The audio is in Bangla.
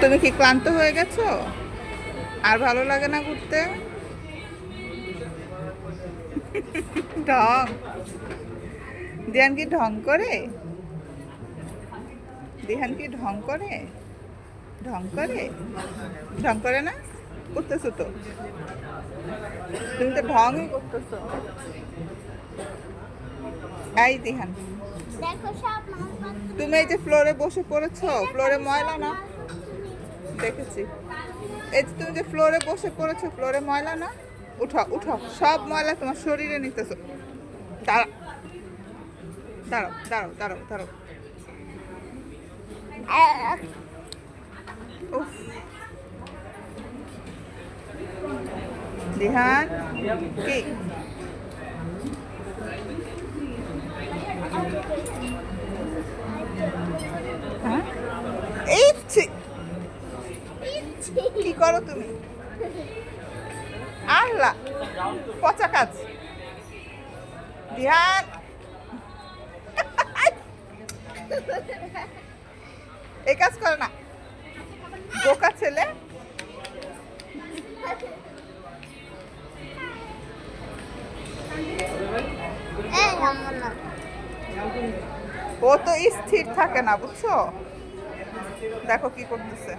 তুমি কি ক্লান্ত হয়ে গেছো? আর ভালো লাগে না ঘুরতে? ঢং। দিহান কি ঢং করে? দিহান কি ঢং করে? ঢং করে? ঢং করে না? করতেছো তো, তুমি তো ঢংই করতেছো। এই দিহান, দেখো সব মাছগুলো তুমি এই যে ফ্লোরে বসে পড়েছো, ফ্লোরে ময়লা না? দেখেছি। এই যে তুমি যে ফ্লোরে বসে পড়েছো, ফ্লোরে ময়লা না? উঠো উঠো, সব ময়লা তোমার শরীরে নিতেছো। দাঁড়াও দাঁড়াও দাঁড়াও দাঁড়াও দাঁড়াও। উফ, দিহান কি হ্যাঁ? এই কি করো তুমি? আল্লাহ, পচা কাজ। দিহান, এই কাজ করে না, বোকা ছেলে। এই আমার না ও তো স্থির থাকে না, বুঝছো? দেখো কি করতেছে।